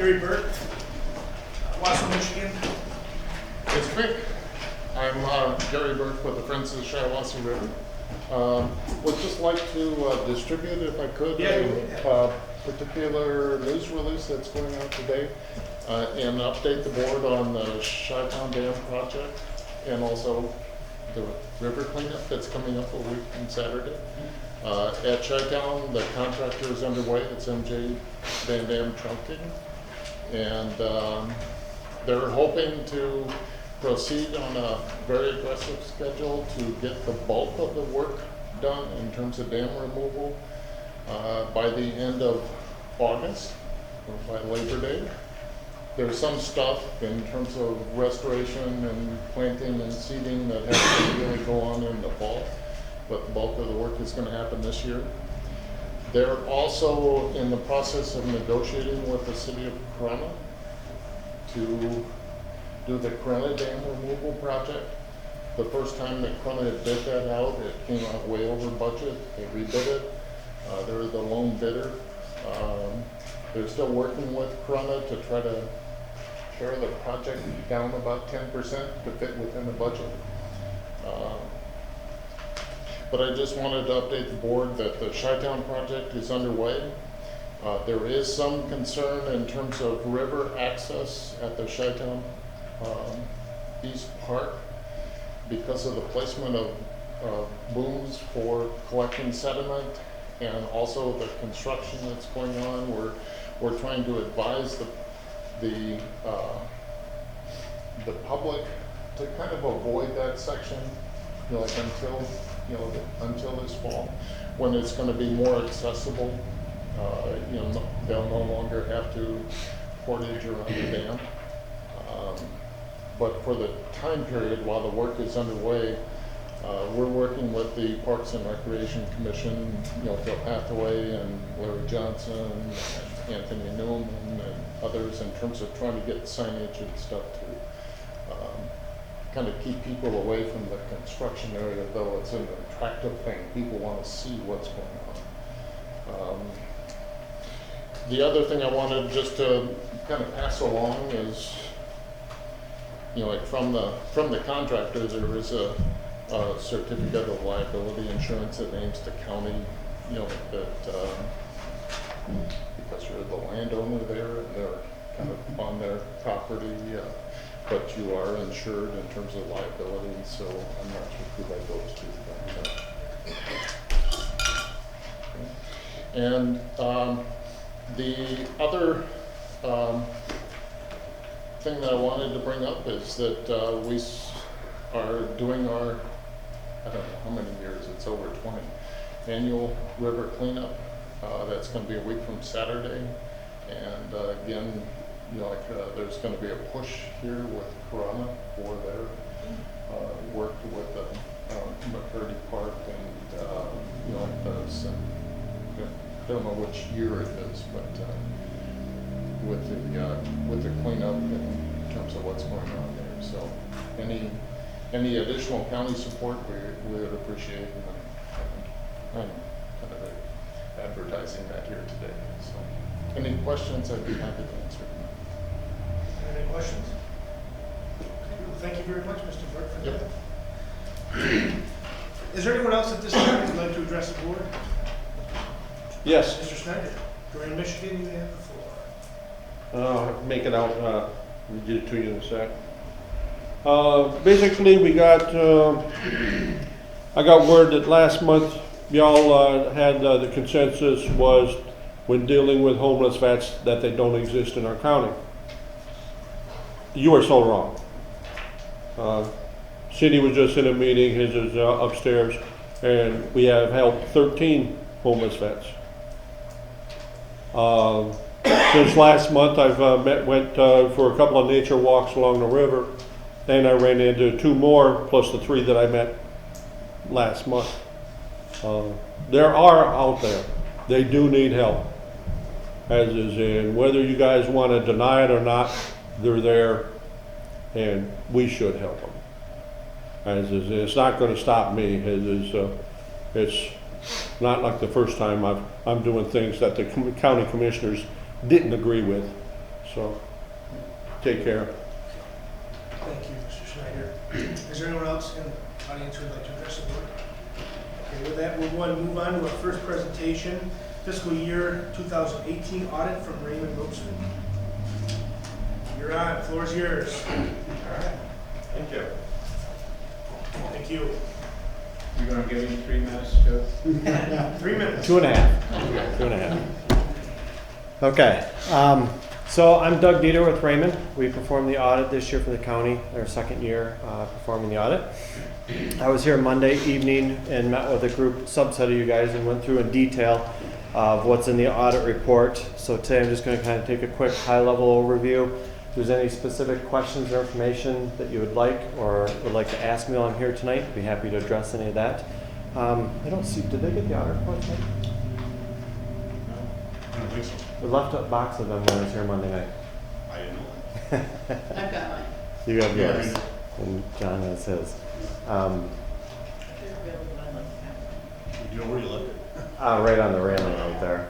Gary Burt, Wausau, Michigan. It's quick. I'm Gary Burke with the Friends of the Shiawassee River. Would just like to distribute, if I could, a particular news release that's going out today and update the board on the Shiawassee Dam project and also the river cleanup that's coming up a week on Saturday. At Shiawassee, the contractor is underway. It's MJ Van Dam Trunking. And they're hoping to proceed on a very aggressive schedule to get the bulk of the work done in terms of dam removal by the end of August or by Labor Day. There's some stuff in terms of restoration and planting and seeding that has to really go on in the fall, but the bulk of the work is going to happen this year. They're also in the process of negotiating with the city of Corona to do the Corona Dam removal project. The first time that Corona had bid that out, it came out way over budget. They rebid it. They're the lone bidder. They're still working with Corona to try to pare the project down about 10% to fit within the budget. But I just wanted to update the board that the Chi-Town project is underway. There is some concern in terms of river access at the Chi-Town East Park because of the placement of booms for collecting sediment and also the construction that's going on. We're trying to advise the public to kind of avoid that section, like until this fall, when it's going to be more accessible. They'll no longer have to portage around the dam. But for the time period while the work is underway, we're working with the Parks and Recreation Commission, Phil Hathaway and Larry Johnson and Anthony Newman and others in terms of trying to get signage and stuff to kind of keep people away from the construction area, though it's an attractive thing. People want to see what's going on. The other thing I wanted just to kind of pass along is, like from the contractor, there is a certificate of liability insurance that names the county, that because you're the landowner there and they're kind of on their property, but you are insured in terms of liability, so I'm not sure who that goes to. And the other thing that I wanted to bring up is that we are doing our, I don't know how many years, it's over 20, annual river cleanup. That's going to be a week from Saturday. And again, there's going to be a push here with Corona for their work with the McCurdy Park and like this. And I don't know which year it is, but with the cleanup in terms of what's going on there. So any additional county support we would appreciate. And I'm kind of advertising that here today. So any questions, I'd be happy to answer. Any questions? Well, thank you very much, Mr. Burke, for Yep. that. Is there anyone else at this time who'd like to address the board? Yes. Mr. Snyder, Duran, Michigan, you have the floor. Make it out, I'll get it to you in a sec. Basically, we got, I got word that last month y'all had the consensus was when dealing with homeless vets that they don't exist in our county. You are so wrong. City was just in a meeting, his is upstairs, and we have helped 13 homeless vets. Since last month, I've went for a couple of nature walks along the river, and I ran into 2 more, plus the 3 that I met last month. There are out there. They do need help. As is in, whether you guys want to deny it or not, they're there, and we should help them. As is, it's not going to stop me. It's not like the first time I'm doing things that the county commissioners didn't agree with. So, take care. Thank you, Mr. Schneider. Is there anyone else in the audience who would like to address the board? Okay, with that, we'll go ahead and move on to our first presentation, fiscal year 2018 audit from Raymond Ropesman. You're on, floor is yours. All right, thank you. Thank you. You're gonna give me 3 minutes to? 3 minutes. 2.5. 2.5. Okay. So I'm Doug Dieter with Raymond. We performed the audit this year for the county, our second year performing the audit. I was here Monday evening and met with a group subset of you guys and went through in detail of what's in the audit report. So today I'm just going to kind of take a quick high-level overview. If there's any specific questions or information that you would like or would like to ask me while I'm here tonight, I'd be happy to address any of that. I don't see, did they get the audit report tonight? I don't think so. We left a box of them when I was here Monday night. I didn't know that. I've got mine. You have Yeah, yours, and John has his. Do you know where you left it? Right on the railing right there.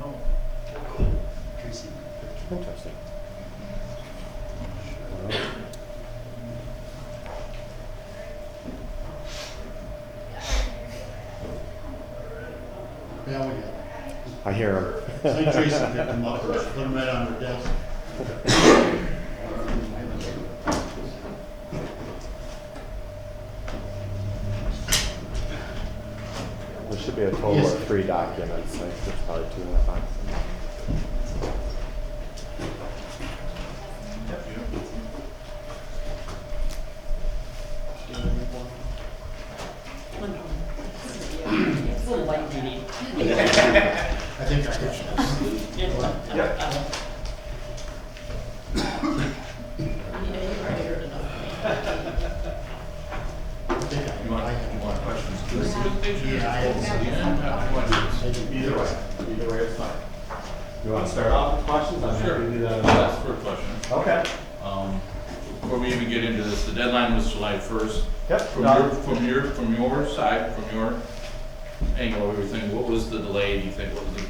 No. Tracy. Interesting. Yeah, we got it. I hear him. I think Tracy picked them up or put them right on her desk. There should be a total Yes. of 3 documents. I think there's probably 2 in that box. It's a little light duty. I think I hit you. I had more questions. Yeah, I had Either way it's fine. You want to start off with questions? I'm happy to do that. That's the first question. Okay. Before we even get into this, the deadline was July 1st. Yep. From your side, from your angle of everything, what was the delay, do you think? What was the,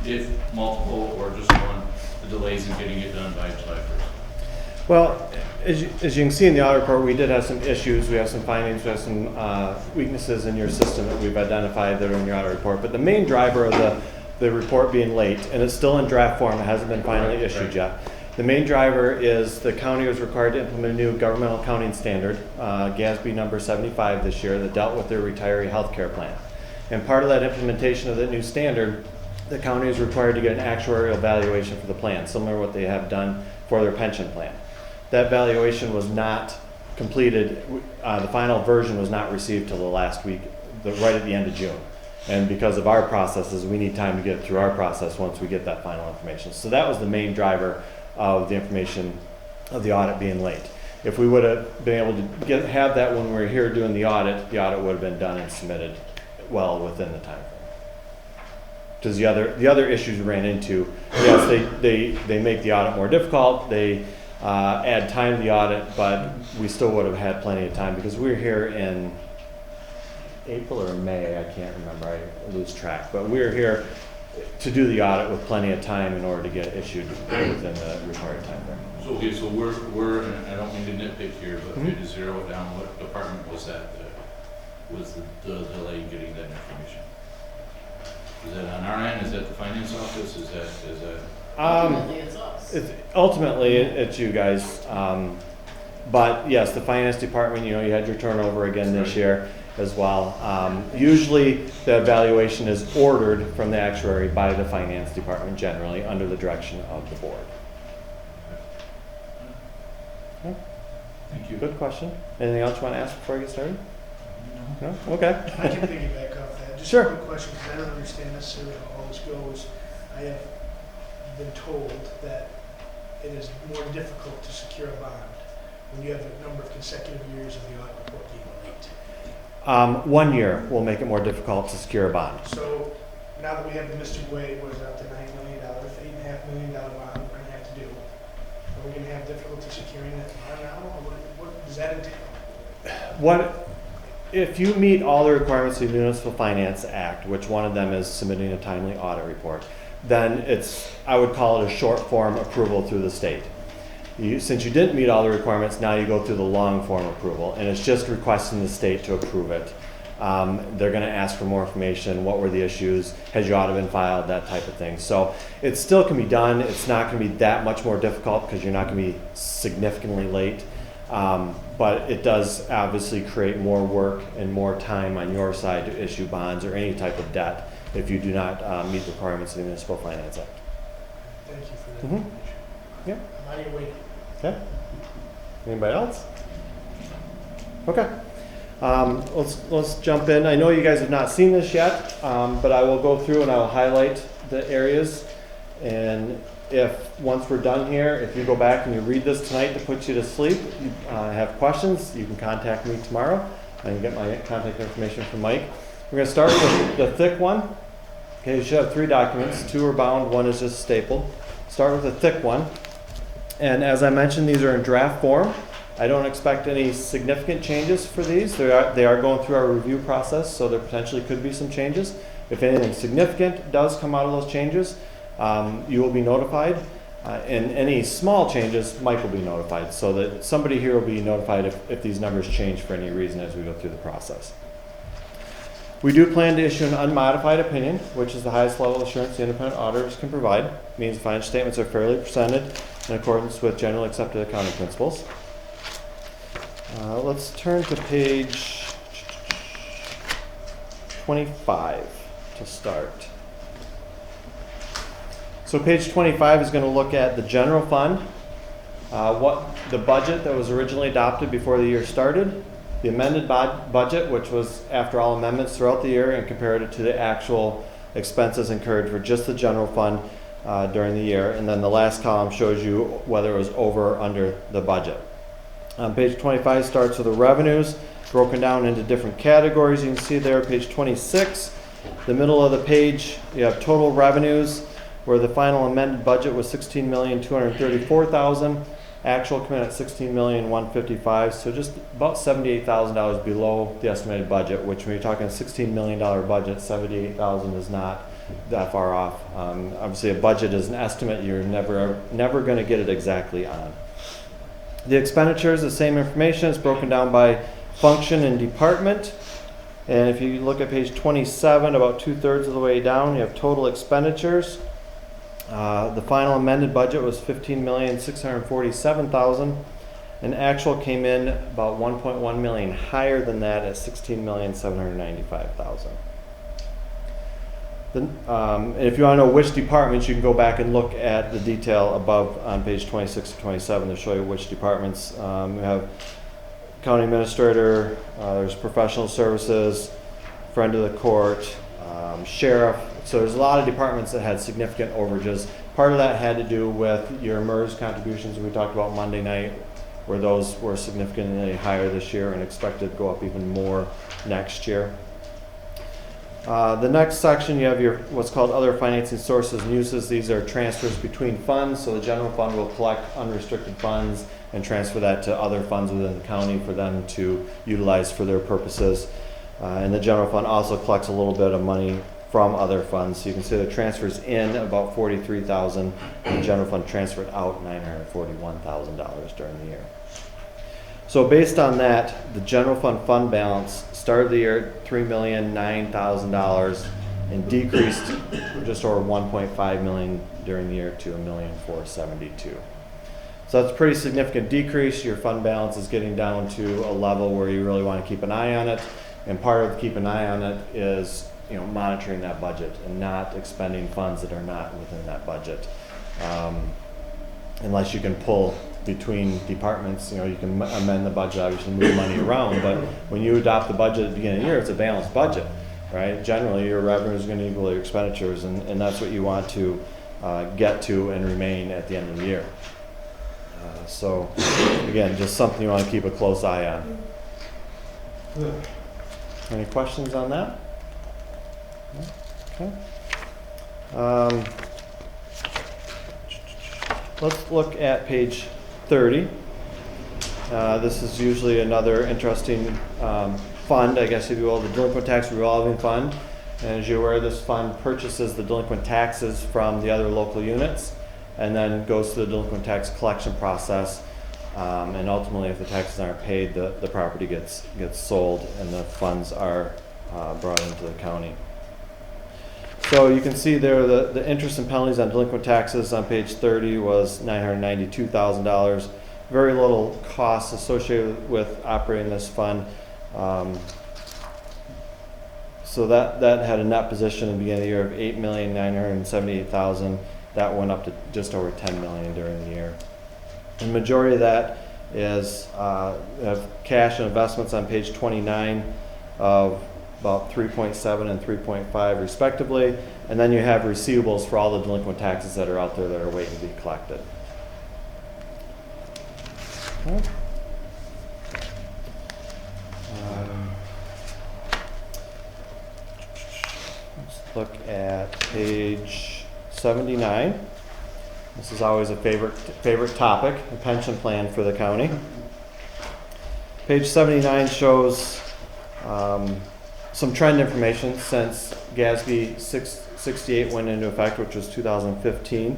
if multiple or just one, the delays in getting it done by July 1st? Well, as you can see in the audit report, we did have some issues. We have some findings, we have some weaknesses in your system that we've identified that are in your audit report. But the main driver of the report being late, and it's still in draft form, it hasn't been finally issued yet. The main driver is the county was required to implement a new governmental accounting standard, GASB number 75 this year, that dealt with their retiree health care plan. And part of that implementation of that new standard, the county is required to get an actuarial valuation for the plan, similar to what they have done for their pension plan. That valuation was not completed, the final version was not received till the last week, right at the end of June. And because of our processes, we need time to get through our process once we get that final information. So that was the main driver of the information of the audit being late. If we would have been able to have that when we were here doing the audit would have been done and submitted well within the time frame. Because the other issues we ran into, yes, they make the audit more difficult, they add time to the audit, but we still would have had plenty of time because we were here in April or May, I can't remember, I lose track, but we were here to do the audit with plenty of time in order to get issued within the required time frame. So, okay, so we're, and I don't mean to nitpick here, but Mhm. to zero it down, what department was that, was the delay in getting that information? Is that on our end, is that the finance office, is that? Ultimately, it's us. Ultimately, it's you guys. But yes, the finance department, you had your turnover again this year as well. Usually the evaluation is ordered from the actuary by the finance department generally under the direction of the board. Okay. Thank you. Good question. Anything else you want to ask before I get started? No? Okay. I can piggyback off that. Just Sure. a quick question, because I don't understand necessarily how all this goes. I have been told that it is more difficult to secure a bond when you have a number of consecutive years of the audit report being late. 1 year will make it more difficult to secure a bond. So now that we have the Mr. Wade, was up to $9 million, $8.5 million bond we're going to have to do, are we going to have difficulty securing that bond now? Or what does that entail? If you meet all the requirements of the Municipal Finance Act, which one of them is submitting a timely audit report, then I would call it a short form approval through the state. Since you didn't meet all the requirements, now you go through the long form approval, and it's just requesting the state to approve it. They're going to ask for more information. What were the issues? Has your audit been filed? That type of thing. So it still can be done. It's not going to be that much more difficult because you're not going to be significantly late. But it does obviously create more work and more time on your side to issue bonds or any type of debt if you do not meet the requirements of the Municipal Finance Act. Thank you for that Mhm. information. Yeah. I'm on your way. Okay. Anybody else? Okay. Let's jump in. I know you guys have not seen this yet, but I will go through and I will highlight the areas. And if once we're done here, if you go back and you read this tonight to put you to sleep, you have questions, you can contact me tomorrow. I can get my contact information from Mike. We're going to start with the thick one. Okay, you should have 3 documents. 2 are bound, 1 is just stapled. Start with the thick one. And as I mentioned, these are in draft form. I don't expect any significant changes for these. They are going through our review process, so there potentially could be some changes. If anything significant does come out of those changes, you will be notified. And any small changes, Mike will be notified, so that somebody here will be notified if these numbers change for any reason as we go through the process. We do plan to issue an unmodified opinion, which is the highest level of assurance the independent auditors can provide. It means the financial statements are fairly presented in accordance with generally accepted accounting principles. Let's turn to page 25 to start. So page 25 is going to look at the general fund, what the budget that was originally adopted before the year started, the amended budget, which was after all amendments throughout the year, and compared it to the actual expenses incurred for just the general fund during the year. And then the last column shows you whether it was over or under the budget. Page 25 starts with the revenues broken down into different categories. You can see there, page 26, the middle of the page, you have total revenues, where the final amended budget was $16,234,000. Actual came in at $16,155,000, so just about $78,000 below the estimated budget, which when you're talking a $16 million budget, $78,000 is not that far off. Obviously a budget is an estimate, you're never going to get it exactly on. The expenditures, the same information, is broken down by function and department. And if you look at page 27, about 2/3 of the way down, you have total expenditures. The final amended budget was $15,647,000, and actual came in about $1.1 million higher than that at $16,795,000. And if you want to know which departments, you can go back and look at the detail above on page 26 to 27 to show you which departments. We have county administrator, there's professional services, friend of the court, sheriff. So there's a lot of departments that had significant overages. Part of that had to do with your MERS contributions we talked about Monday night, where those were significantly higher this year and expected to go up even more next year. The next section, you have your what's called other financing sources and uses. These are transfers between funds. So the general fund will collect unrestricted funds and transfer that to other funds within the county for them to utilize for their purposes. And the general fund also collects a little bit of money from other funds. So you can see the transfers in about $43,000, and the general fund transferred out $941,000 during the year. So based on that, the general fund balance started the year at $3,009,000 and decreased just over $1.5 million during the year to $1,472,000. So that's a pretty significant decrease. Your fund balance is getting down to a level where you really want to keep an eye on it. And part of keep an eye on it is monitoring that budget and not expending funds that are not within that budget. Unless you can pull between departments, you can amend the budget, obviously move money around, but when you adopt the budget at the beginning of the year, it's a balanced budget, right? Generally, your revenue is going to equal your expenditures, and that's what you want to get to and remain at the end of the year. So, again, just something you want to keep a close eye on. Any questions on that? Okay. Let's look at page 30. This is usually another interesting fund, I guess if you will, the delinquent tax revolving fund. And as you're aware, this fund purchases the delinquent taxes from the other local units and then goes through the delinquent tax collection process. And ultimately, if the taxes aren't paid, the property gets sold and the funds are brought into the county. So you can see there the interest and penalties on delinquent taxes on page 30 was $992,000. Very little costs associated with operating this fund. So that had a net position in the beginning of the year of $8,978,000. That went up to just over $10 million during the year. The majority of that is have cash and investments on page 29 of about 3.7 and 3.5 respectively, and then you have receivables for all the delinquent taxes that are out there that are waiting to be collected. Okay. Let's look at page 79. This is always a favorite topic, the pension plan for the county. Page 79 shows some trend information since GASB 668 went into effect, which was 2015.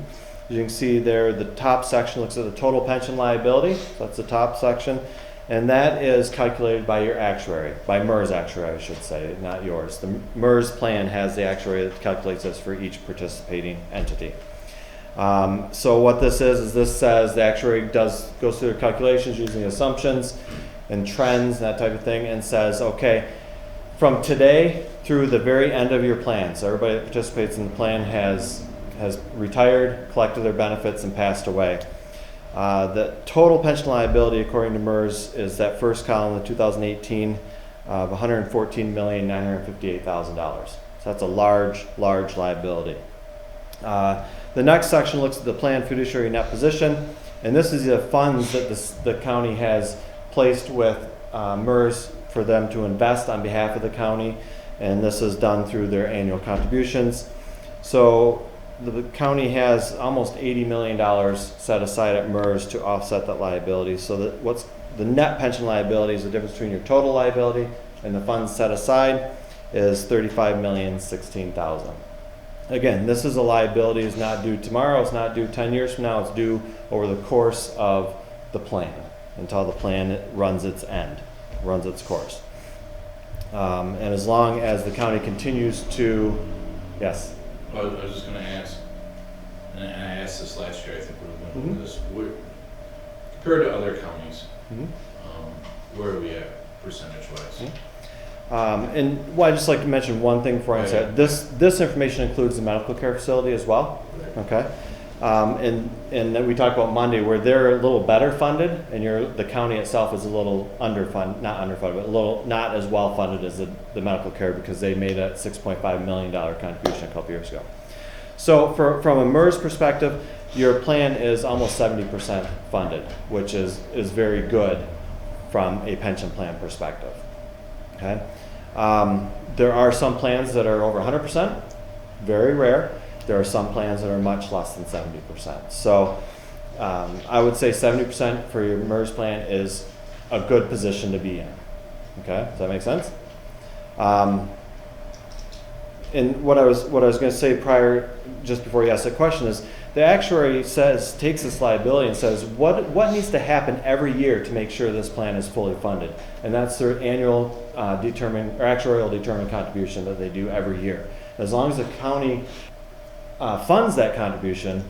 As you can see there, the top section looks at the total pension liability. So that's the top section. And that is calculated by your actuary, by MERS actuary, I should say, not yours. The MERS plan has the actuary that calculates this for each participating entity. So what this is this says the actuary goes through the calculations using assumptions and trends, that type of thing, and says, okay, from today through the very end of your plan, so everybody that participates in the plan has retired, collected their benefits, and passed away. The total pension liability, according to MERS, is that first column, the 2018, of $114,958,000. So that's a large liability. The next section looks at the planned fiduciary net position, and this is the funds that the county has placed with MERS for them to invest on behalf of the county, and this is done through their annual contributions. So the county has almost $80 million set aside at MERS to offset that liability. So that what's the net pension liability is the difference between your total liability and the funds set aside is $35,016,000. Again, this is a liability. It's not due tomorrow. It's not due 10 years from now. It's due over the course of the plan until the plan runs its course. And as long as the county continues to, yes. I was just going to ask, and I asked this last year, I think we were going to do this. Compared to other counties, where are we at percentage-wise? And well, I'd just like to mention one thing before I answer that. This information includes the medical care facility as well. Okay. And then we talked about Monday where they're a little better funded, and the county itself is a little not underfunded, but a little not as well funded as the medical care because they made a $6.5 million contribution a couple years ago. So from a MERS perspective, your plan is almost 70% funded, which is very good from a pension plan perspective. Okay. There are some plans that are over 100%, very rare. There are some plans that are much less than 70%. So I would say 70% for your MERS plan is a good position to be in. Okay, does that make sense? And what I was going to say just before you asked that question is the actuary takes this liability and says what needs to happen every year to make sure this plan is fully funded, and that's their annual actuarial determined contribution that they do every year. As long as the county funds that contribution,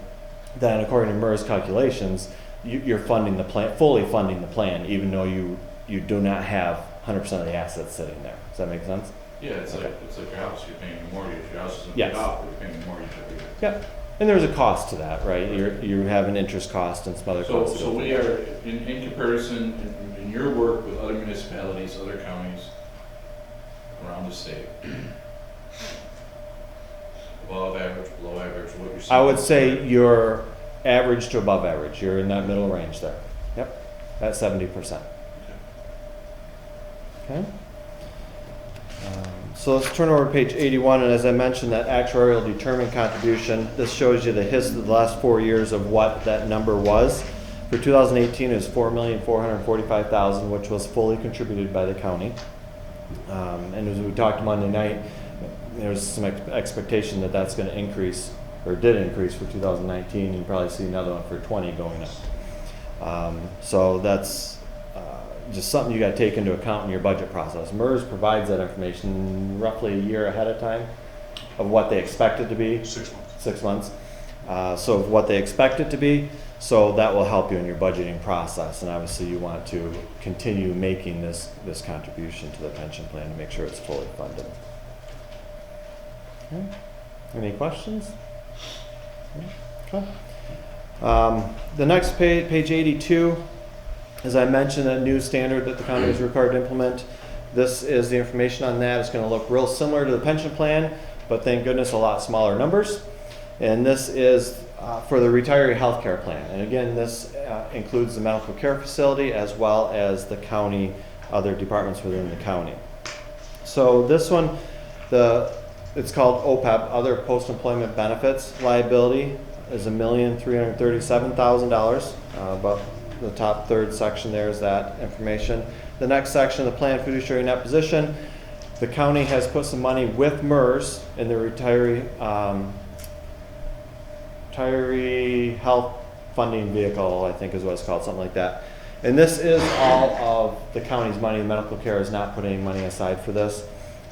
then according to MERS calculations, you're funding the plan, fully funding the plan, even though you do not have 100% of the assets sitting there. Does that make sense? Yeah, it's like your house. You're paying your mortgage. Your house isn't Yes. paid off, but you're paying your mortgage every year. Yep. And there's a cost to that, right? You have an interest cost and some other costs. So we are in comparison in your work with other municipalities, other counties around the state. Above average, below average, what you're seeing? I would say you're average to above average. You're in that middle range there. Yep. At 70%. Okay. So let's turn over to page 81, and as I mentioned, that actuarial determined contribution, this shows you the history of the last 4 years of what that number was. For 2018, it was $4,445,000, which was fully contributed by the county. And as we talked Monday night, there's some expectation that that's going to increase, or did increase for 2019, and you probably see another one for 20 going up. So that's just something you got to take into account in your budget process. MERS provides that information roughly a year ahead of time of what they expect it to be. 6 months. 6 months. So of what they expect it to be. So that will help you in your budgeting process. And obviously you want to continue making this contribution to the pension plan to make sure it's fully funded. Okay. Any questions? Okay. The next page, page 82, as I mentioned, a new standard that the county is required to implement. This is the information on that. It's going to look real similar to the pension plan, but thank goodness a lot smaller numbers. And this is for the retiree health care plan. And again, this includes the medical care facility as well as the county, other departments within the county. So this one, it's called OPEB, Other Post-Employment Benefits Liability, is $1,337,000. About the top third section there is that information. The next section, the plan fiduciary net position. The county has put some money with MERS in the retiree health funding vehicle, I think is what it's called, something like that. And this is all of the county's money. The medical care is not putting any money aside for this.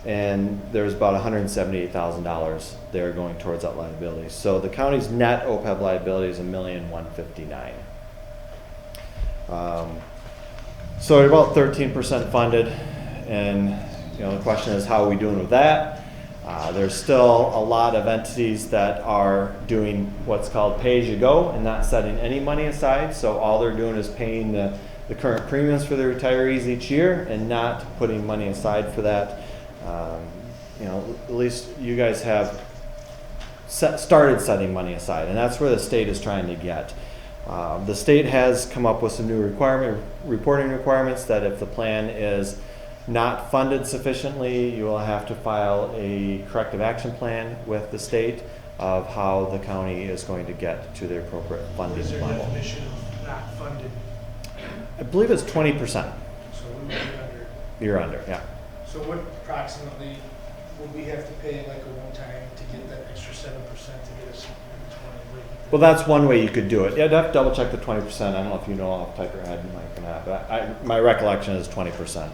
And there's about $178,000 there going towards that liability. So the county's net OPEB liability is $1,159,000. So we're about 13% funded, and the question is, how are we doing with that? There's still a lot of entities that are doing what's called pay-as-you-go and not setting any money aside. So all they're doing is paying the current premiums for the retirees each year and not putting money aside for that. At least you guys have started setting money aside, and that's where the state is trying to get. The state has come up with some new reporting requirements that if the plan is not funded sufficiently, you will have to file a corrective action plan with the state of how the county is going to get to the appropriate funding Is there a level. definition of not funded? I believe it's 20%. So we would be under. You're under, yeah. So what approximately would we have to pay like a one time to get that extra 7% to get us to 20? Well, that's one way you could do it. Yeah, I'd have to double check the 20%. I don't know if you know off the top of your head, Mike, or not, but my recollection is 20%.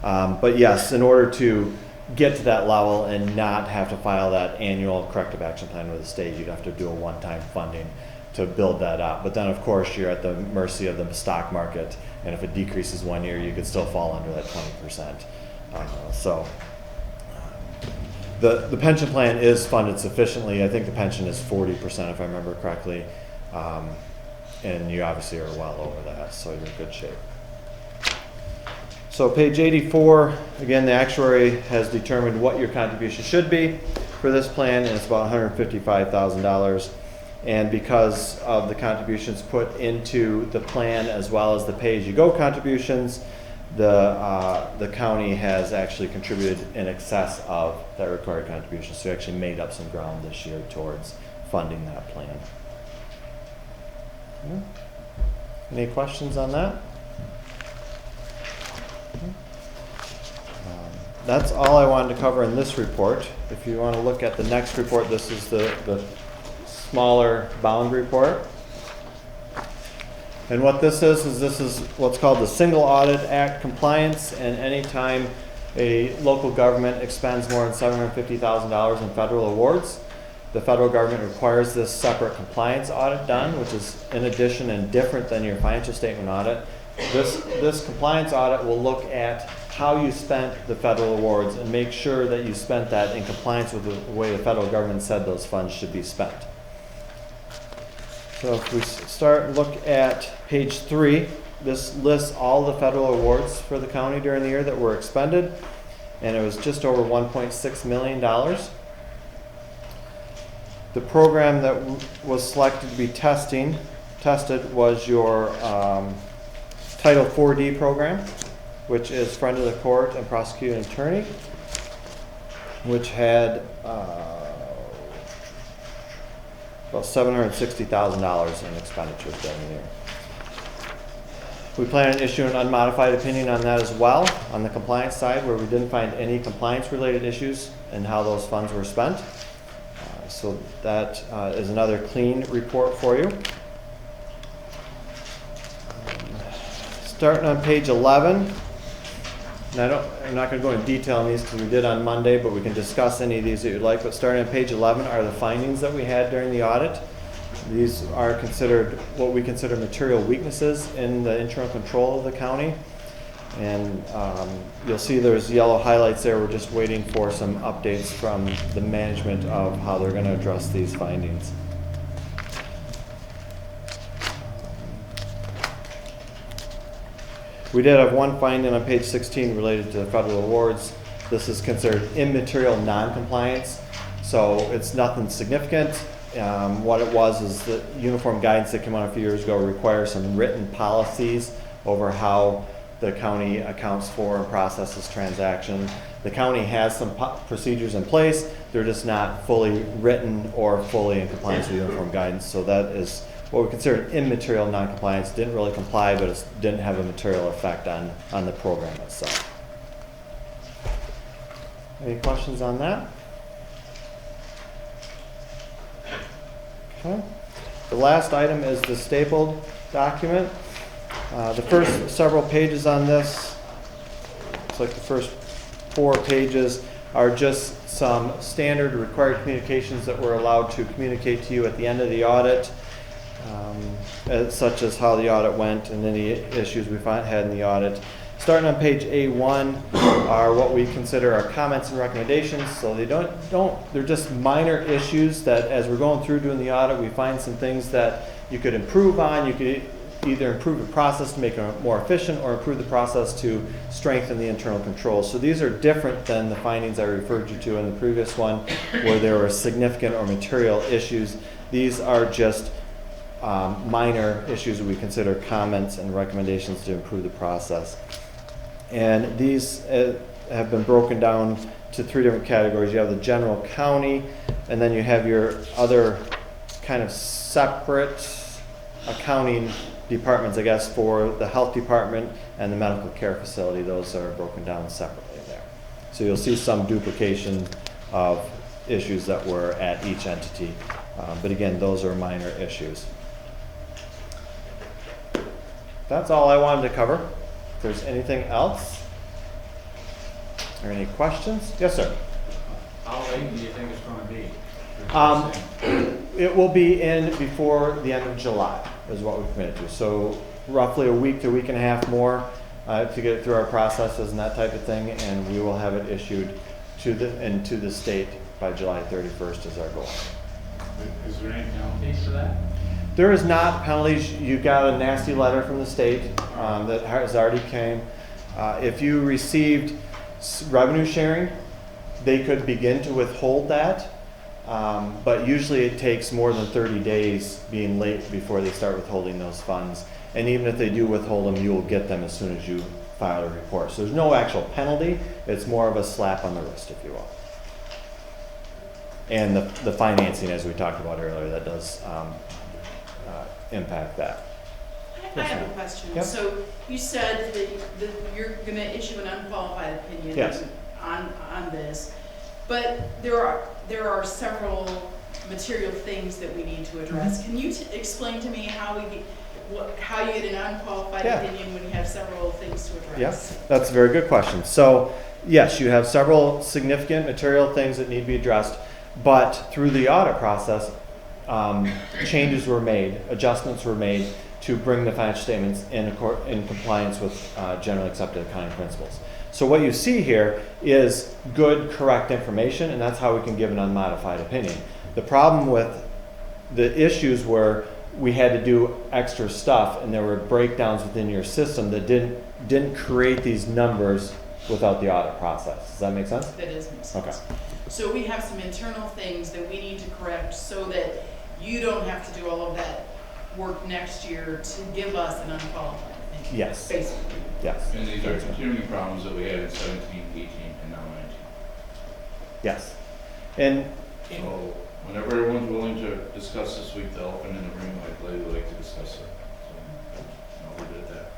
But yes, in order to get to that level and not have to file that annual corrective action plan with the state, you'd have to do a one-time funding to build that up. But then, of course, you're at the mercy of the stock market, and if it decreases 1 year, you could still fall under that 20%. The pension plan is funded sufficiently. I think the pension is 40%, if I remember correctly, and you obviously are well over that, so you're in good shape. So page 84, again, the actuary has determined what your contribution should be for this plan, and it's about $155,000. And because of the contributions put into the plan as well as the pay-as-you-go contributions, the county has actually contributed in excess of that required contribution. So we actually made up some ground this year towards funding that plan. Yeah. Any questions on that? That's all I wanted to cover in this report. If you want to look at the next report, this is the smaller bound report. And what this is what's called the Single Audit Act compliance, and anytime a local government expends more than $750,000 in federal awards, the federal government requires this separate compliance audit done, which is in addition and different than your financial statement audit. This compliance audit will look at how you spent the federal awards and make sure that you spent that in compliance with the way the federal government said those funds should be spent. So if we look at page 3, this lists all the federal awards for the county during the year that were expended, and it was just over $1.6 million. The program that was selected to be tested was your Title 4D program, which is friend of the court and prosecuting attorney, which had about $760,000 in expenditures during the year. We plan on issuing an unmodified opinion on that as well, on the compliance side, where we didn't find any compliance-related issues and how those funds were spent. So that is another clean report for you. Starting on page 11, and I'm not going to go into detail on these because we did on Monday, but we can discuss any of these that you'd like. But starting on page 11 are the findings that we had during the audit. These are considered what we consider material weaknesses in the internal control of the county. And you'll see there's yellow highlights there. We're just waiting for some updates from the management of how they're going to address these findings. We did have one finding on page 16 related to the federal awards. This is considered immaterial non-compliance, so it's nothing significant. What it was is the uniform guidance that came out a few years ago requires some written policies over how the county accounts for and processes transactions. The county has some procedures in place. They're just not fully written or fully in compliance with uniform guidance. So that is what we consider immaterial non-compliance. Didn't really comply, but it didn't have a material effect on the program itself. Any questions on that? Okay. The last item is the stapled document. The first several pages on this, it's like the first 4 pages, are just some standard required communications that we're allowed to communicate to you at the end of the audit, such as how the audit went and any issues we had in the audit. Starting on page A1 are what we consider our comments and recommendations. So they're just minor issues that as we're going through doing the audit, we find some things that you could improve on. You could either improve the process to make it more efficient or improve the process to strengthen the internal controls. So these are different than the findings I referred you to in the previous one where there were significant or material issues. These are just minor issues that we consider comments and recommendations to improve the process. And these have been broken down to 3 different categories. You have the general county, and then you have your other kind of separate accounting departments, I guess, for the health department and the medical care facility. Those are broken down separately there. So you'll see some duplication of issues that were at each entity. But again, those are minor issues. That's all I wanted to cover. If there's anything else or any questions? Yes, sir. How late do you think it's gonna be? It will be in before the end of July is what we've committed to. So roughly a week to a week and a half more to get it through our processes and that type of thing, and we will have it issued to the state by July 31st is our goal. Is there any penalties for that? There is not penalties. You got a nasty letter from the state that has already came. If you received revenue sharing, they could begin to withhold that. But usually it takes more than 30 days being late before they start withholding those funds. And even if they do withhold them, you will get them as soon as you file a report. So there's no actual penalty. It's more of a slap on the wrist, if you will. And the financing, as we talked about earlier, that does impact that. I have a question. Yep. So you said that you're going to issue an unqualified opinion Yes. on this, but there are several material things that we need to address. Can you explain to me how you get an unqualified Yeah. opinion when you have several things to address? Yes, that's a very good question. So yes, you have several significant material things that need to be addressed, but through the audit process, changes were made, adjustments were made to bring the financial statements in compliance with generally accepted accounting principles. So what you see here is good, correct information, and that's how we can give an unmodified opinion. The problem with the issues were we had to do extra stuff, and there were breakdowns within your system that didn't create these numbers without the audit process. Does that make sense? That does make sense. Okay. So we have some internal things that we need to correct so that you don't have to do all of that work next year to give us an unqualified opinion. Yes. Basically. Yes. And these are continuing problems that we had in 17, 18, and now 19. Yes. And So whenever everyone's willing to discuss this week, the elephant in the room, I'd gladly like to discuss it. So I'll leave it at that.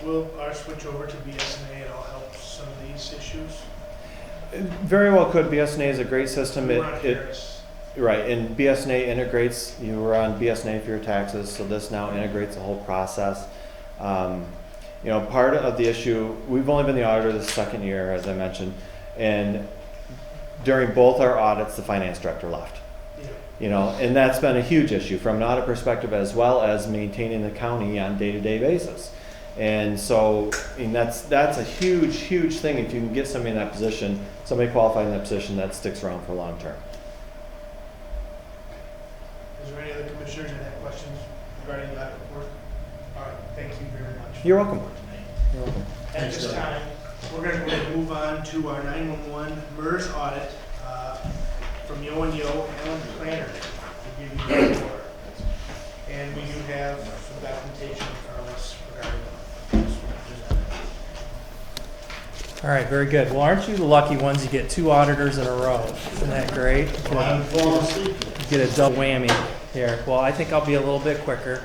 will our switch over to BSNA at all help some of these issues? Very well could. BSNA is a great system. We're on Harris. Right, and BSNA integrates, you were on BSNA for your taxes, so this now integrates the whole process. You know, part of the issue, we've only been the auditor this second year, as I mentioned, and during both our audits, the finance director left. Yeah. You know, and that's been a huge issue from an audit perspective as well as maintaining the county on day-to-day basis. And so, I mean, that's a huge, huge thing if you can get somebody in that position, somebody qualified in that position that sticks around for long term. Is there any other commissioners that have questions regarding that report? All right, thank you very much. You're welcome. You're welcome. At this time, we're going to move on to our 911 MERS audit from Yo and Yo, Alan Planner, to give you the report. And we do have some documentation from us regarding this. All right, very good. Well, aren't you the lucky ones? You get 2 auditors in a row. Isn't that great? You get a double whammy here. Well, I think I'll be a little bit quicker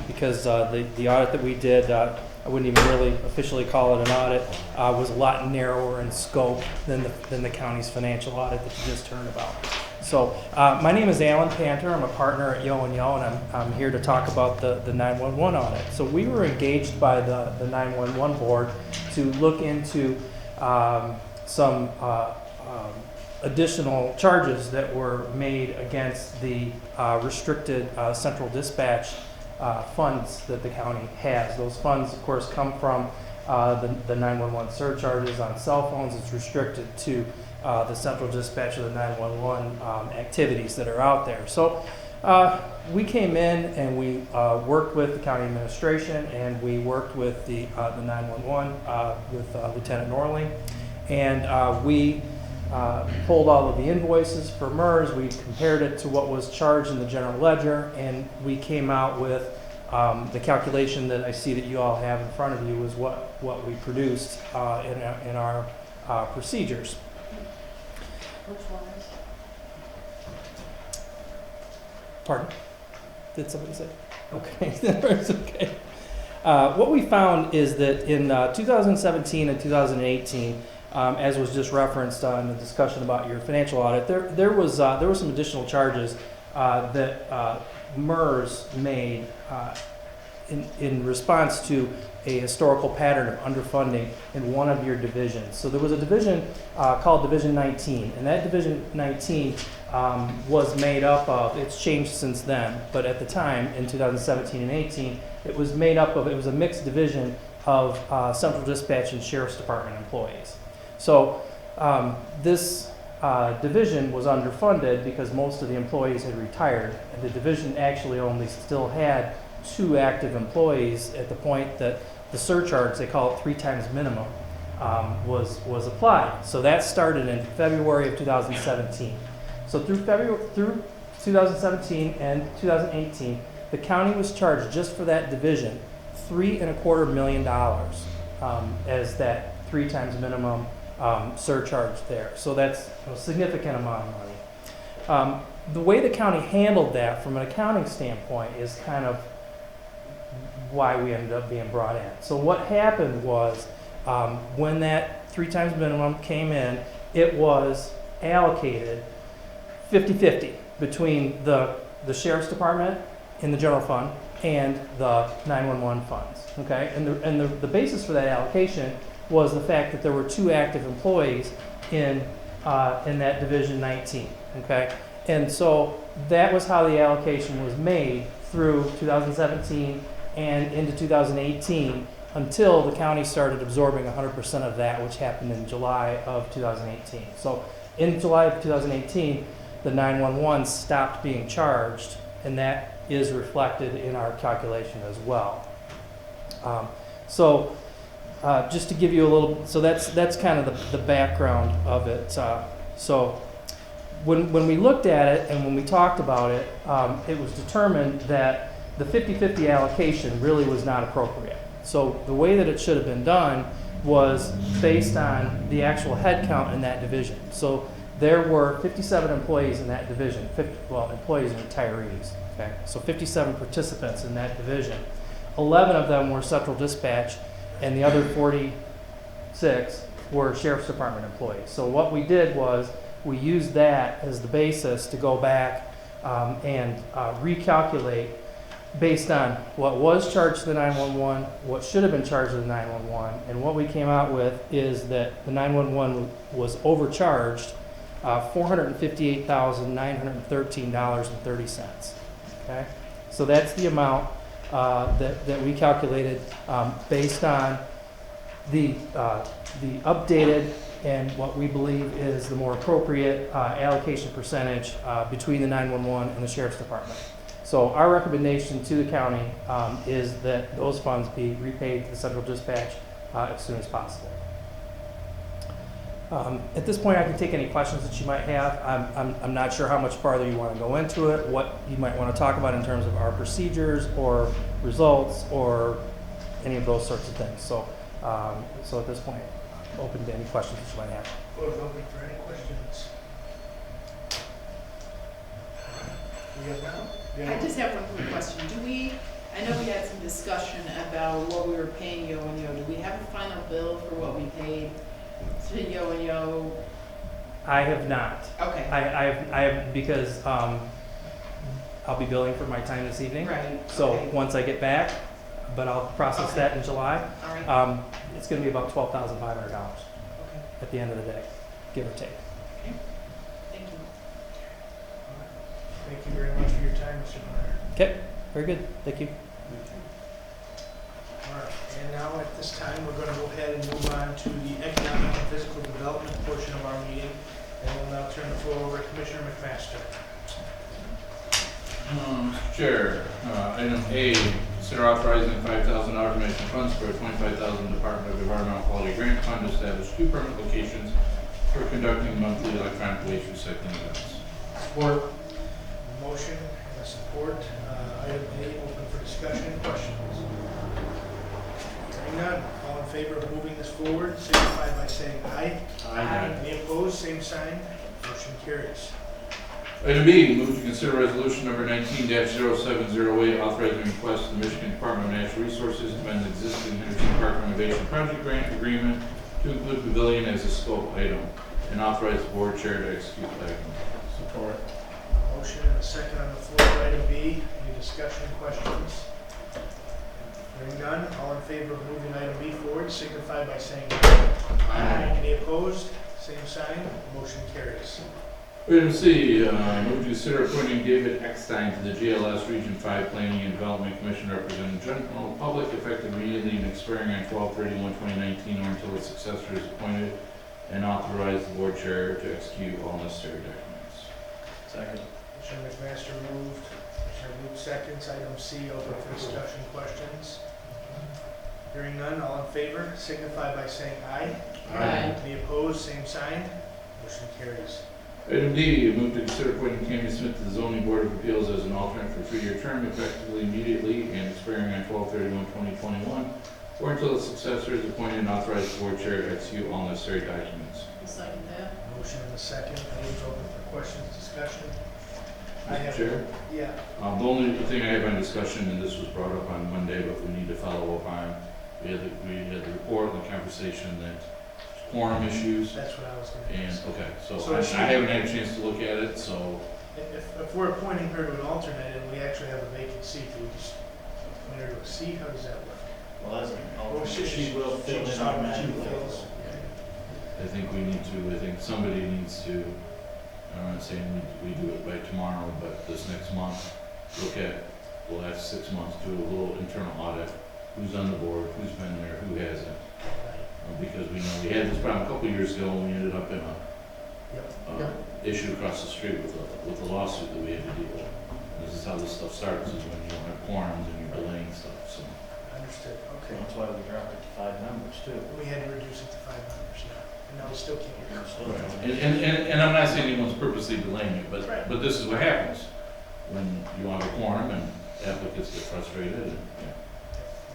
because the audit that we did, I wouldn't even really officially call it an audit, was a lot narrower in scope than the county's financial audit that you just heard about. So my name is Alan Panter. I'm a partner at Yo and Yo, and I'm here to talk about the 911 audit. So we were engaged by the 911 board to look into some additional charges that were made against the restricted central dispatch funds that the county has. Those funds, of course, come from the 911 surcharges on cell phones. It's restricted to the central dispatch of the 911 activities that are out there. So we came in and we worked with the county administration, and we worked with the 911 with Lieutenant Norling, and we pulled all of the invoices for MERS. We compared it to what was charged in the general ledger, and we came out with the calculation that I see that you all have in front of you was what we produced in our procedures. Which one is? Pardon? Did somebody say? Okay, it's okay. What we found is that in 2017 and 2018, as was just referenced in the discussion about your financial audit, there were some additional charges that MERS made in response to a historical pattern of underfunding in one of your divisions. So there was a division called Division 19, and that Division 19 was made up of, it's changed since then, but at the time, in 2017 and 18, it was made up of, it was a mixed division of Central Dispatch and Sheriff's Department employees. So this division was underfunded because most of the employees had retired, and the division actually only still had 2 active employees at the point that the surcharge, they call it 3 times minimum, was applied. So that started in February of 2017. So through 2017 and 2018, the county was charged just for that division $3.25 million as that 3 times minimum surcharge there. So that's a significant amount of money. The way the county handled that from an accounting standpoint is kind of why we ended up being brought in. So what happened was when that 3 times minimum came in, it was allocated 50-50 between the Sheriff's Department in the general fund and the 911 funds. Okay, and the basis for that allocation was the fact that there were 2 active employees in that Division 19. Okay, and so that was how the allocation was made through 2017 and into 2018 until the county started absorbing 100% of that, which happened in July of 2018. So in July of 2018, the 911 stopped being charged, and that is reflected in our calculation as well. Just to give you a little, so that's kind of the background of it. So when we looked at it and when we talked about it, it was determined that the 50-50 allocation really was not appropriate. So the way that it should have been done was based on the actual head count in that division. So there were 57 employees in that division, employees and retirees. Okay, so 57 participants in that division. 11 of them were Central Dispatch, and the other 46 were sheriff's department employees. So what we did was we used that as the basis to go back and recalculate based on what was charged to the 911, what should have been charged to the 911, and what we came out with is that the 911 was overcharged $458,913.30. Okay, so that's the amount that we calculated based on the updated and what we believe is the more appropriate allocation percentage between the 911 and the sheriff's department. So our recommendation to the county is that those funds be repaid to the central dispatch as soon as possible. At this point, I can take any questions that you might have. I'm not sure how much farther you want to go into it, what you might want to talk about in terms of our procedures or results or any of those sorts of things. So, so at this point, open to any questions that you might have. Floor is open for any questions. We have now? I just have one quick question. I know we had some discussion about what we were paying Yo and Yo. Do we have a final bill for what we paid to Yo and Yo? I have not. Okay. I have because I'll be billing for my time this evening. Right. So okay. once I get back, but I'll process Okay. that in July. All right. It's going to be about $12,500 Okay. at the end of the day, give or take. Thank you. Thank you very much for your time, Mr. Meyer. Okay, very good. Thank you. All right, and now at this time, we're going to go ahead and move on to the economic and physical development portion of our meeting. And we'll now turn the floor over to Commissioner McMaster. Mr. Chair, item A, consider authorizing $5,000 matching funds for a $25,000 Department of Environmental Quality grant fund to establish 2 permanent locations for conducting monthly electronic waste recycling events. Support. Motion and a support. Item A, open for discussion and questions. Hearing none. All in favor of moving this forward, signify by saying aye. Aye. Any opposed, same sign. Motion carries. Item B, move to consider resolution number 19-0708, authorizing request to the Michigan Department of Natural Resources to amend the existing Henderson Park renovation project grant agreement to include pavilion as a scope item, and authorize the board chair to execute the item. Support. Motion and a second on the floor. Item B, any discussion, questions? Hearing none. All in favor of moving item B forward, signify by saying aye. Aye. Any opposed? Same sign. Motion carries. Item C, move to consider appointing David Eckstein to the GLS Region 5 Planning and Development Commission representing the general public effective immediately and expiring on 12/31/2019 or until its successor is appointed, and authorize the board chair to execute all necessary documents. Second. Commissioner McMaster moved. Commissioner Luke seconds. Item C, open for discussion, questions. Hearing none. All in favor, signify by saying aye. Aye. Any opposed? Same sign. Motion carries. Item D, move to consider appointing Tammy Smith to the zoning board of appeals as an alternate for a 3-year term effectively immediately and expiring on 12/31/2021 or until its successor is appointed, and authorize the board chair to execute all necessary documents. I'll second that. Motion and a second. Items open for questions, discussion. Mr. Chair? Yeah. The only thing I have on discussion, and this was brought up on Monday, but we need to follow up on, we had the report and the conversation that quorum issues, That's what I was going to and, ask. okay, so So I she- haven't had a chance to look at it, so, If we're appointing her to an alternate and we actually have a vacant seat, do we just appoint her to a seat? How does that work? Well, as an Well, alternate, she will fill she in automatically automatically. fills. I think we need to, I think somebody needs to, I'm not saying we do it by tomorrow, but this next month, look at the last 6 months, do a little internal audit, who's on the board, who's been there, who hasn't. Because we know we had this problem a couple of years ago, and we ended up in a Yep. issue across the street with a lawsuit that we had to deal with. This is how this stuff starts, is when you don't have quorums and you're delaying stuff, so. Understood. Okay. That's why we dropped it to 5 members too. We had to reduce it to 5 members now, and now we still can't hear. We're still And, doing it. and I'm not saying anyone's purposely delaying it, but, Right. but this is what happens. When you want a quorum and applicants get frustrated, and, yeah,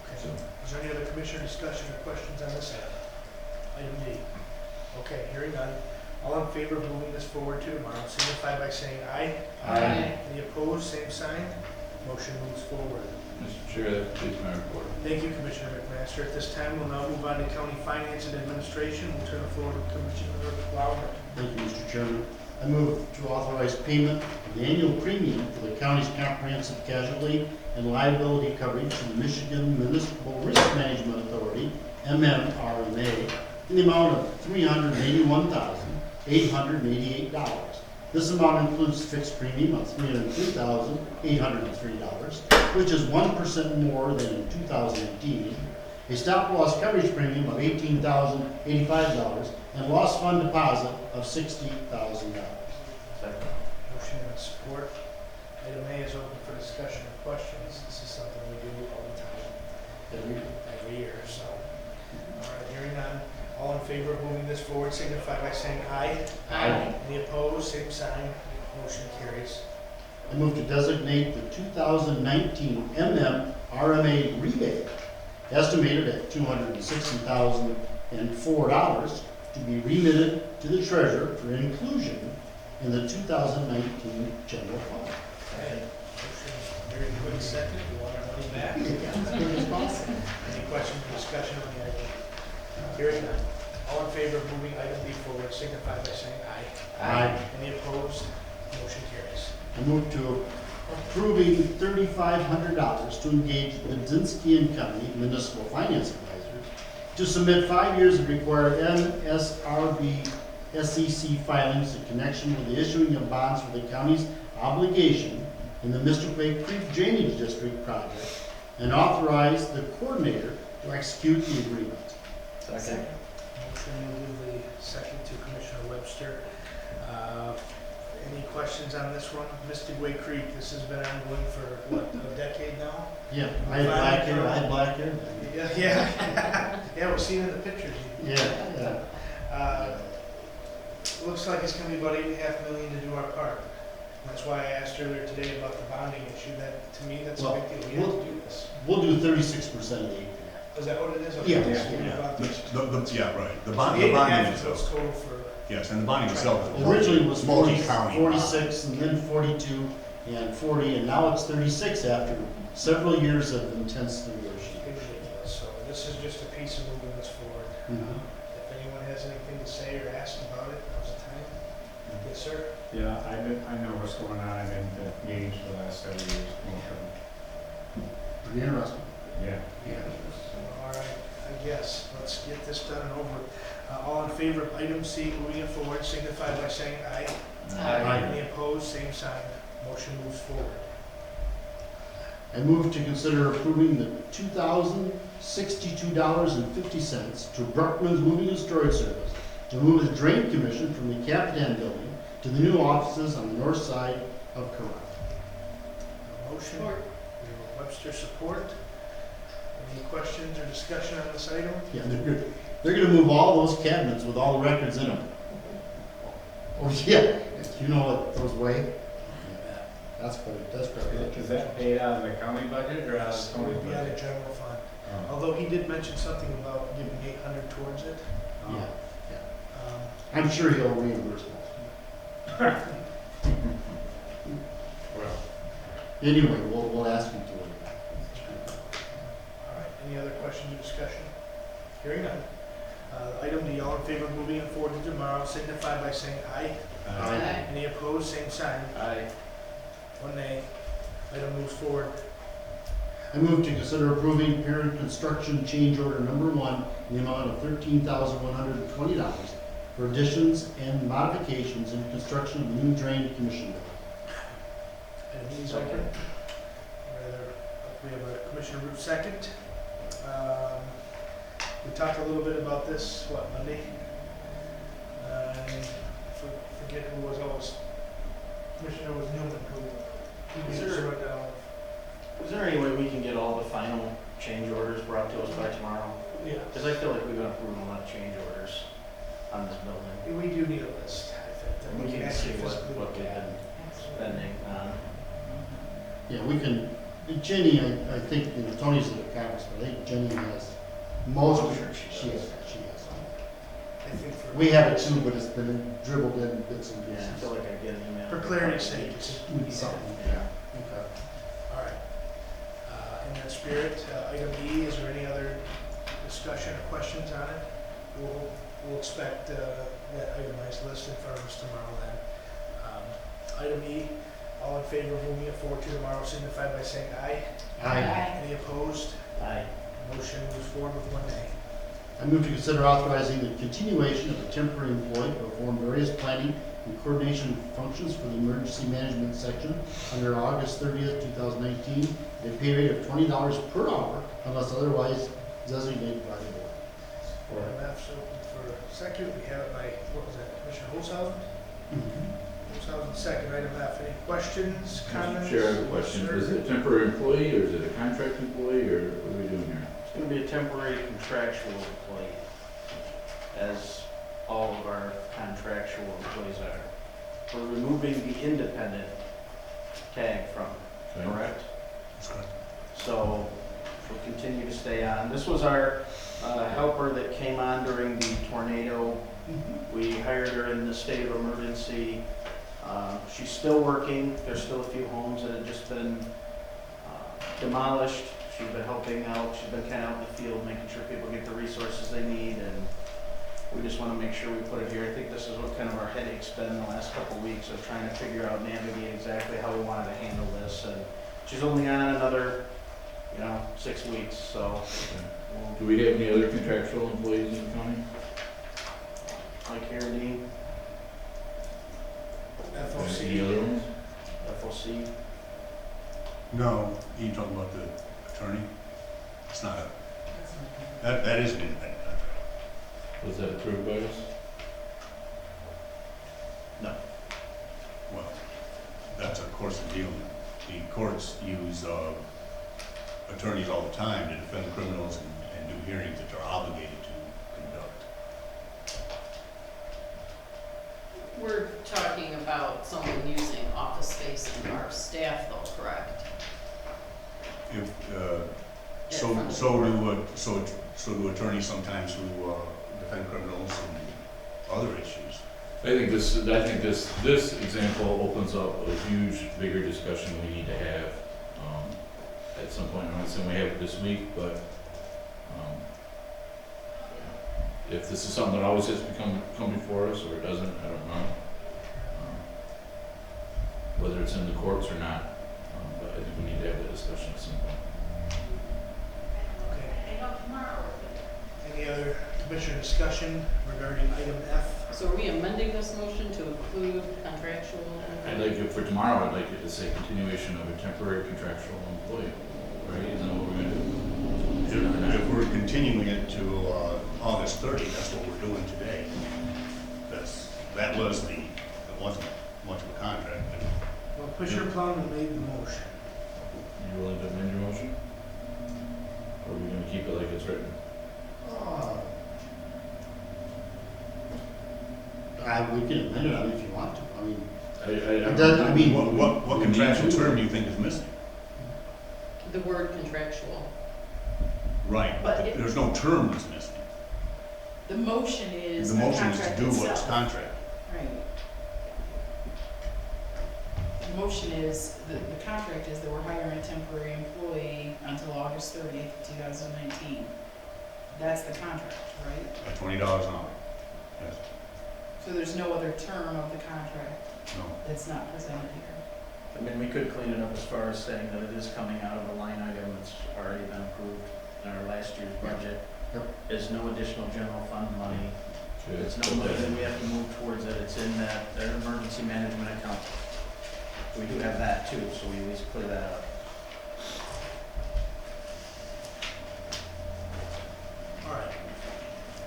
Okay. so. Is there any other commissioner discussion or questions on this item? Item D. Okay, hearing none. All in favor of moving this forward to tomorrow, signify by saying aye. Aye. Any opposed, same sign. Motion moves forward. Mr. Chair, that completes my report. Thank you, Commissioner McMaster. At this time, we'll now move on to County Finance and Administration. We'll turn the floor to Commissioner Lauer. Thank you, Mr. Chairman. I move to authorize payment of the annual premium for the county's comprehensive casualty and liability coverage to the Michigan Municipal Risk Management Authority, MMRMA, in the amount of $381,888. This amount includes fixed premium of $303,803, which is 1% more than in 2018, a stop-loss coverage premium of $18,085, and loss fund deposit of $60,000. Motion and support. Item A is open for discussion or questions. This is something we do all the time, every year, so. All right, hearing none. All in favor of moving this forward signify by saying aye. Aye. Any opposed, same sign. Motion carries. I move to designate the 2019 MMRMA rebate, estimated at $260,004, to be remitted to the treasurer for inclusion in the 2019 general fund. Okay. Motion, very quick second. We want our money back. Any questions or discussion on the item? Hearing none. All in favor of moving item B forward signify by saying aye. Aye. Any opposed? Motion carries. I move to approving $3,500 to engage Budzinski and Company Municipal Finance Advisors to submit 5 years of required MSRB SEC filings in connection with the issuing of bonds for the county's obligation in the Mr. Quake Creek Drainage District project, and authorize the coordinator to execute the agreement. Second. Motion, we'll give the second to Commissioner Webster. Any questions on this one? Mystic Creek, this has been ongoing for, what, a decade now? Yeah, I had black hair. Yeah. Yeah, we've seen it in the pictures. Yeah. Looks like it's gonna be about $8.5 million to do our part. That's why I asked earlier today about the bonding issue. That, to me, that's a Well, big deal. We have to do this. We'll do 36% of the 8.5. Is that what it is? Yeah. Okay. Yeah. About this. Yeah, right. The So bonding 8.5 is itself, what's total for, yes, and the bonding itself is Originally it was 40, multi-county. 46, and then 42, and 40, and now it's 36 after several years of intense negotiation. ridiculous. So this is just a piece of moving this forward. Mhm. If anyone has anything to say or ask about it, now's the time. Yes, sir. Yeah, I know what's going on. I've been to meetings for the last 7 years, most of them. Pretty interesting. Yeah. All right, I guess, let's get this done and over with. All in favor of item C, moving it forward, signify by saying aye. Aye. Any opposed, same sign. Motion moves forward. I move to consider approving the $2,062.50 to Bruckman's Moving and Storage Service to move the Drain Commission from the Capitan Building to the new offices on the north side of Corral. Motion. Support. Webster support. Any questions or discussion on this item? Yeah, they're gonna move all those cabinets with all the records in them. Oh, yeah, you know what those weigh? That's probably. Is that paid out of the county budget or out of Yes, the it county would be out of budget? general fund. Oh. Although he did mention something about giving 800 towards it. Yeah, Um, I'm sure he'll reimburse us. Well, Anyway, we'll ask him to. All right, any other questions or discussion? Hearing none. Item D, all in favor of moving it forward to tomorrow, signify by saying aye. Aye. Any opposed, same sign. Aye. One nay. Item moves forward. I move to consider approving Parent Construction Change Order Number 1 in the amount of $13,120 for additions and modifications in construction of the new drain commission building. Item D is open. We have a Commissioner Root second. We talked a little bit about this, what, Monday? Forget who was always, Commissioner was Newman, who Is just there- wrote down. Is there any way we can get all the final change orders brought to us by tomorrow? Yeah, Because I feel like we've been approving a lot of change orders on this building. we do need a list, I think. that We can actually see physically what look we've at. been spending on. Yeah, we can, Jenny, I think, Tony's at the conference, but I think Jenny has most of it. She has. I think for. We have it too, but it's been dribbled in bits and Yeah, I pieces. feel like I get an email. For clarity's sake, it's just, we need Something, something. yeah. Okay. All right. in that spirit. Item E, is there any other discussion or questions on it? We'll expect that itemized list in front of us tomorrow then. Item E, all in favor of moving it forward to tomorrow signify by saying aye. Aye. Any opposed? Aye. Motion moves forward with one nay. I move to consider authorizing the continuation of a temporary employee to perform various planning and coordination functions for the emergency management section under August 30th, 2019, at a pay rate of $20 per hour unless otherwise designated by the board. Item F, so for a second, we have it by, what was that, Commissioner Holzhausen? Holzhausen, second. Item F, any questions, comments? Chair, I have a question. Sir? Is it a temporary employee or is it a contract employee or what are we doing here? It's gonna be a temporary contractual employee, as all of our contractual employees are. We're removing the independent tag from it, Okay. correct? So she'll continue to stay on. This was our helper that came on during the tornado. We hired her in the state of emergency. She's still working. There's still a few homes that have just been demolished. She's been helping out. She's been kind of out in the field, making sure people get the resources they need, and we just want to make sure we put it here. I think this is what kind of our headache's been the last couple of weeks of trying to figure out, navigate exactly how we wanted to handle this. And she's only on another, 6 weeks, so. Do we have any other contractual employees in the county? Like here, Dean, Any FOC. other ones? FOC. No, you talking about the attorney? It's not a, that is an independent contract. Was that approved by us? Well, that's a course of dealing. The courts use attorneys all the time to defend criminals and do hearings that they're obligated to conduct. We're talking about someone using office space in our staff though, correct? If, Yeah, so do attorneys sometimes who defend criminals and other issues. I think this example opens up a huge, bigger discussion we need to have, at some point. I'm not saying we have it this week, but, if this is something that always has to come before us, or it doesn't, I don't know. Whether it's in the courts or not, but I think we need to have that discussion at some point. Okay. Any other commissioner discussion regarding item F? So are we amending this motion to include contractual? I'd like it for tomorrow, I'd like it to say continuation of a temporary contractual employee, right? Isn't that what we're gonna do? If we're continuing it to August 30, that's what we're doing today. That wasn't much of a contract. Well, Commissioner Plowman made the motion. You willing to amend your motion? Or are we gonna keep it like it's written? We can amend it if you want to. I mean, I mean, What contractual term do you think is missing? The word contractual. Right, But but it- there's no term that's missing. The motion is The the motion is to contract do what's itself. contract. Right. The motion is, the contract is that we're hiring a temporary employee until August 30th, 2019. That's the contract, right? At $20 an hour. Yes, So there's no other term of the contract no. that's not presented here. I mean, we could clean it up as far as saying that it is coming out of a line item that's already been approved in our last year's budget. Yep. There's no additional general fund money. Okay, It's let's no put money that that in. we have to move towards it. It's in their emergency management account. We do have that too, so we at least clear that up. All right.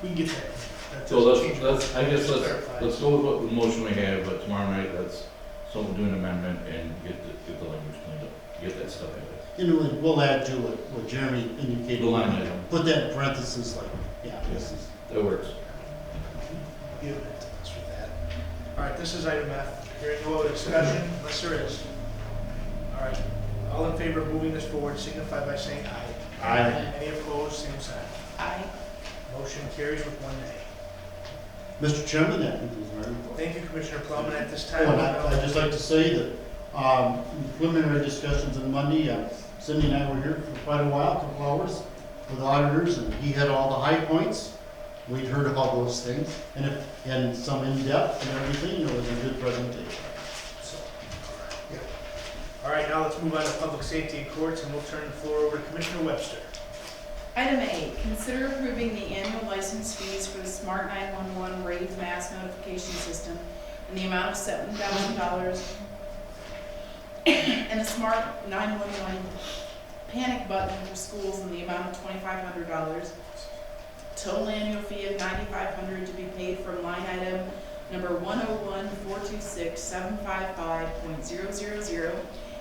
We can get that. That So doesn't change it. I guess Just clarify. let's go with what the motion we have, but tomorrow night, let's do an amendment and get the language cleaned up, get that stuff out of it. we'll add to what Jeremy indicated. The line item. Put that in parentheses like, this is. That works. Give it to us with that. All right, this is item F. Hearing no other discussion, unless there is. All right, all in favor of moving this forward signify by saying aye. Aye. Any opposed, same sign. Aye. Motion carries with one nay. Mr. Chairman, that concludes my report. Thank you, Commissioner Plowman. At this Oh, time, and I'd just like to say that preliminary discussions on Monday, Cindy and I were here for quite a while, a couple hours, with auditors, and he had all the high points. We'd heard of all those things, and some in-depth and everything, it was a good presentation. So, All right, now let's move on to public safety and courts, and we'll turn the floor over to Commissioner Webster. Item A, consider approving the annual license fees for the Smart 911 Rave Mass Notification System in the amount of $7,000 and the Smart 911 Panic Button for schools in the amount of $2,500. Total annual fee of $9,500 to be paid from line item number 101-426-755.000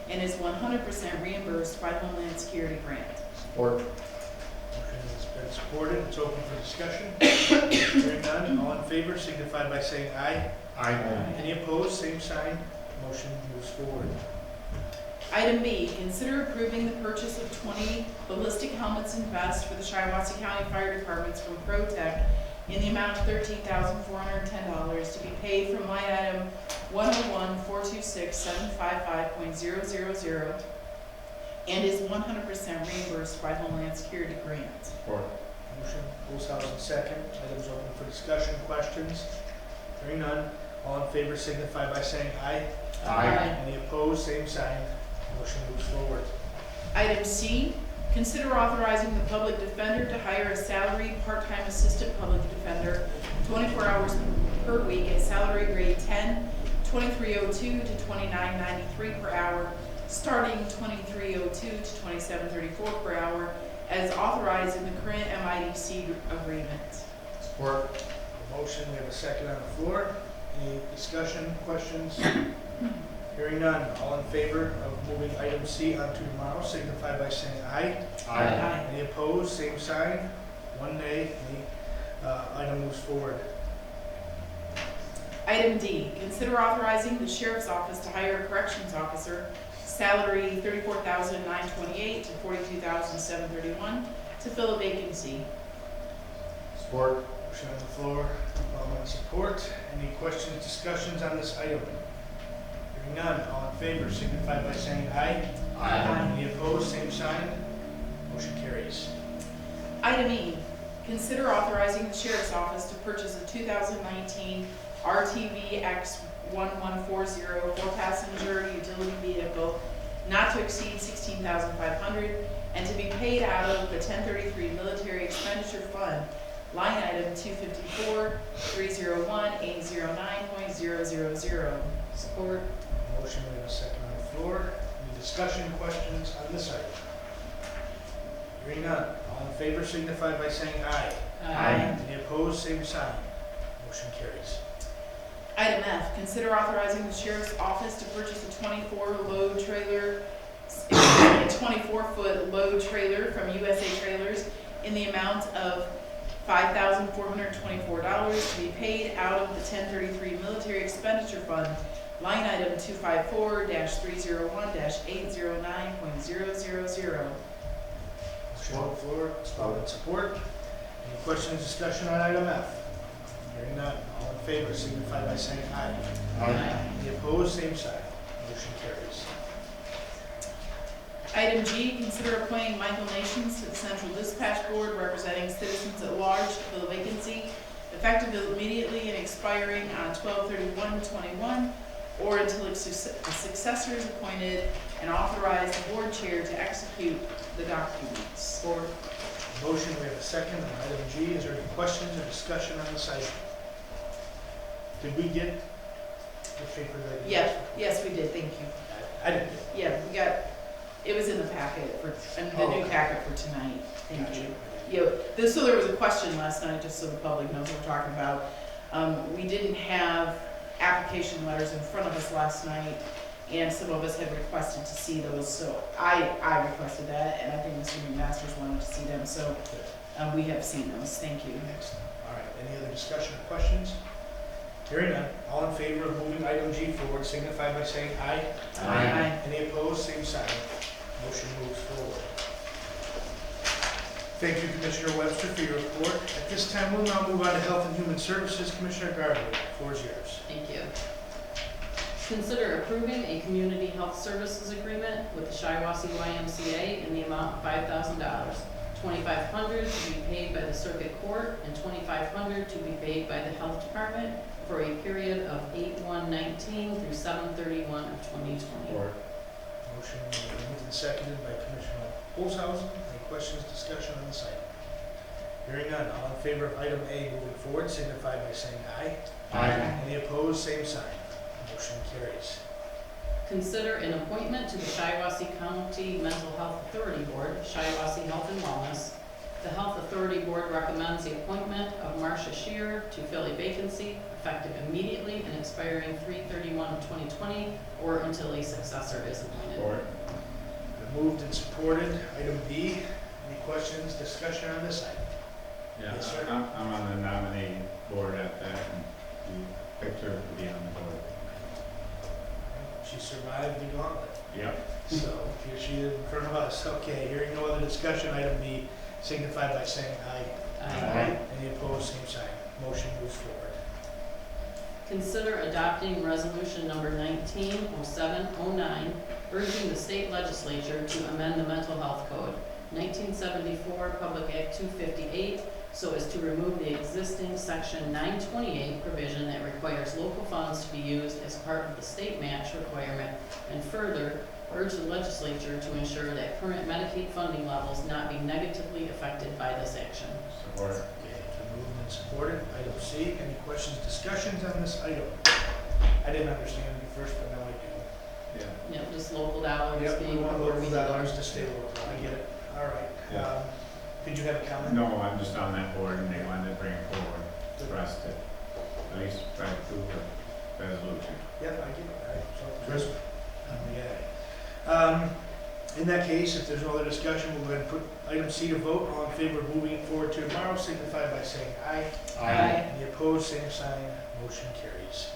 and is 100% reimbursed by Homeland Security grant. Support. Motion has been supported. It's open for discussion. Hearing none, all in favor signify by saying aye. I, Any opposed, same sign. Motion moves forward. Item B, consider approving the purchase of 20 ballistic helmets and vests for the Shiawassee County Fire Departments from ProTech in the amount of $13,410 to be paid from line item 101-426-755.000 and is 100% reimbursed by Homeland Security grant. Support. Motion, Rules House and second. Items open for discussion, questions. Hearing none, all in favor signify by saying aye. Any opposed, same sign. Motion moves forward. Item C, consider authorizing the public defender to hire a salaried part-time assistant public defender 24 hours per week at salary grade 10, $23.02 to $29.93 per hour, starting $23.02 to $27.34 per hour, as authorized in the current MIDC agreement. Support. Motion, we have a second on the floor. Any discussion, questions? Hearing none, all in favor of moving item C onto tomorrow signify by saying aye. Aye. Any opposed, same sign. One nay, item moves forward. Item D, consider authorizing the sheriff's office to hire a corrections officer, salary $34,928 to $42,731, to fill a vacancy. Support. Motion on the floor, following support. Any questions, discussions on this item? Hearing none, all in favor signify by saying aye. Any opposed, same sign. Motion carries. Item E, consider authorizing the sheriff's office to purchase a 2019 RTV X1140 four-passenger utility vehicle not to exceed $16,500 and to be paid out of the 1033 Military Expenditure Fund, line item 254-301-809.000. Support. Motion, we have a second on the floor. Any discussion, questions on this item? Hearing none, all in favor signify by saying aye. Any opposed, same sign. Motion carries. Item F, consider authorizing the sheriff's office to purchase a 24-foot load trailer from USA Trailers in the amount of $5,424 to be paid out of the 1033 Military Expenditure Fund, line item 254-301-809.000. Motion on the floor, followed support. Any questions, discussion on item F? Hearing none, all in favor signify by saying aye. Any opposed, same sign. Motion carries. Item G, consider appointing Michael Nations to the Central Dispatch Board representing citizens at large to fill the vacancy, effective immediately and expiring on 12/31/21, or until a successor is appointed, and authorize the board chair to execute the documents. Motion, we have a second on item G. Is there any questions or discussion on this item? Did we get the paper that? Yes, we did, thank you. I didn't. Yeah, we got, it was in the packet for, the new packet for tonight, thank Gotcha. you. Yeah, so there was a question last night, just so the public knows what we're talking about. We didn't have application letters in front of us last night, and some of us had requested to see those, so I requested that, and I think Mr. McMasters wanted to see them, so we have seen those, thank you. Excellent. All right, any other discussion or questions? Hearing none, all in favor of moving item G forward signify by saying aye. Any opposed, same sign. Motion moves forward. Thank you, Commissioner Webster, for your report. At this time, we'll now move on to Health and Human Services. Commissioner Garber, the floor is yours. Thank you. Consider approving a community health services agreement with the Shiawassee YMCA in the amount of $5,000, $2,500 to be paid by the circuit court and $2,500 to be paid by the health department for a period of 8/1/19 through 7/31 of 2020. Motion moved and seconded by Commissioner Olshausen. Any questions, discussion on this item? Hearing none, all in favor of item A moving forward signify by saying aye. Aye. Any opposed, same sign. Motion carries. Consider an appointment to the Shiawassee County Mental Health Authority Board, Shiawassee Health and Wellness. The Health Authority Board recommends the appointment of Marcia Shear to fill a vacancy effective immediately and expiring 3/31/2020 or until a successor is appointed. Been moved and supported. Item B, any questions, discussion on this item? Yeah, Yes, sir. I'm on the nominating board at that, and we picked her to be on the board. She survived the gauntlet. Yep. So here she is in front of us. Okay, hearing no other discussion, item B signify by saying aye. Aye. Any opposed, same sign. Motion moves forward. Consider adopting resolution number 190709, urging the state legislature to amend the mental health code, 1974 Public Act 258, so as to remove the existing section 928 provision that requires local funds to be used as part of the state match requirement, and further urge the legislature to ensure that current Medicaid funding levels not be negatively affected by this action. Support. Okay, been moved and supported. Item C, any questions, discussions on this item? I didn't understand it at first, but now I do. Yeah. Yep, just local dollars Yep, we being want where we local need them. dollars to stay local. I get it. All right. Yeah. Did you have a comment? No, I'm just on that board and they wanted to bring it forward for us to at least try to prove the resolution. Yeah, I get it. All right, so, Chris? In that case, if there's no other discussion, we'll go ahead and put item C to vote. All in favor of moving it forward to tomorrow, signify by saying aye. Aye. Any opposed, same sign. Motion carries.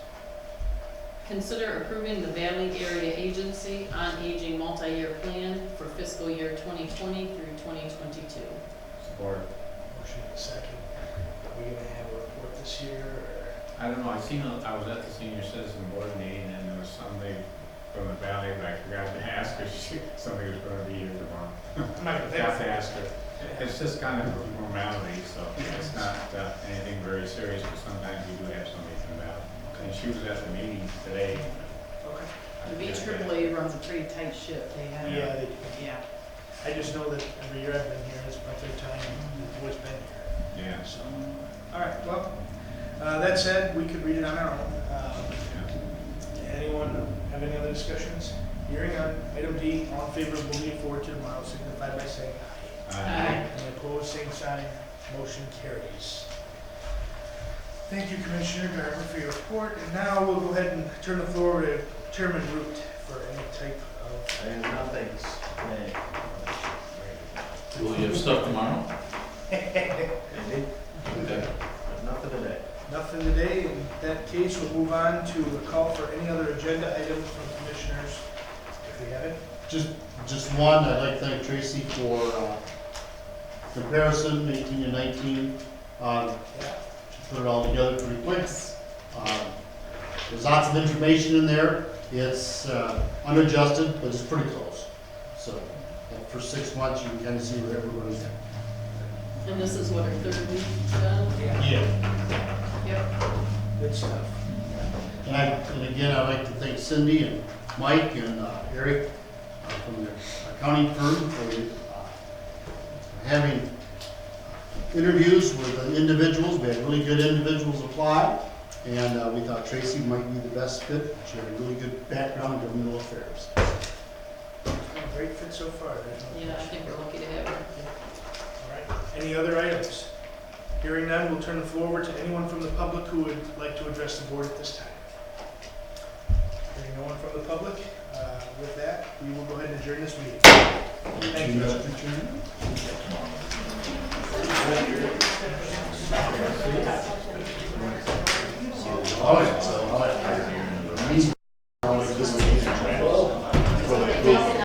Consider approving the Valley Area Agency on Aging multi-year plan for fiscal year 2020 through 2022. Support. Motion in a second. Are we gonna have a report this year, or? I don't know, I was at the senior citizen board meeting and there was somebody from the valley, but I forgot to ask her, somebody was gonna be here tomorrow. I'm not gonna Forgot to ask her. It's just kind of a formality, so it's not anything very serious, but sometimes we do have somebody from the valley. And she was at the meeting today. Okay. The VAAA runs a pretty tight ship. They have. Yeah, they do. Yeah. I just know that every year I've been here, it's my third time, and I've always been here. Yeah. So, all right, well, that said, we could read it on our own. Anyone have any other discussions? Hearing on item D, all in favor of moving it forward to tomorrow, signify by saying aye. Aye. Any opposed, same sign. Motion carries. Thank you, Commissioner Garber, for your report. And now we'll go ahead and turn the floor to Chairman Root for any type of. I have nothing today. Will you have stuff tomorrow? Okay. Okay. Nothing today. Nothing today. In that case, we'll move on to a call for any other agenda items from commissioners, if we have it. Just one, I'd like to thank Tracy for comparison, 18 and 19. Yeah. She put it all together pretty quick. There's lots of information in there. It's unadjusted, but it's pretty close. So for 6 months, you can kind of see where everybody's at. And this is what, our third week done? Yeah. Yep. Good stuff. And again, I'd like to thank Cindy and Mike and Eric from the accounting firm for having interviews with the individuals. We had really good individuals apply, and we thought Tracy might be the best fit. She had a really good background in governmental affairs. Great fit so far. There's no Yeah, I question. think we're lucky to have her. All right. Any other items? Hearing none, we'll turn the floor over to anyone from the public who would like to address the board at this time. Hearing no one from the public, with that, we will go ahead and adjourn this meeting. Thank you. Mr. Chairman. Oh, yeah.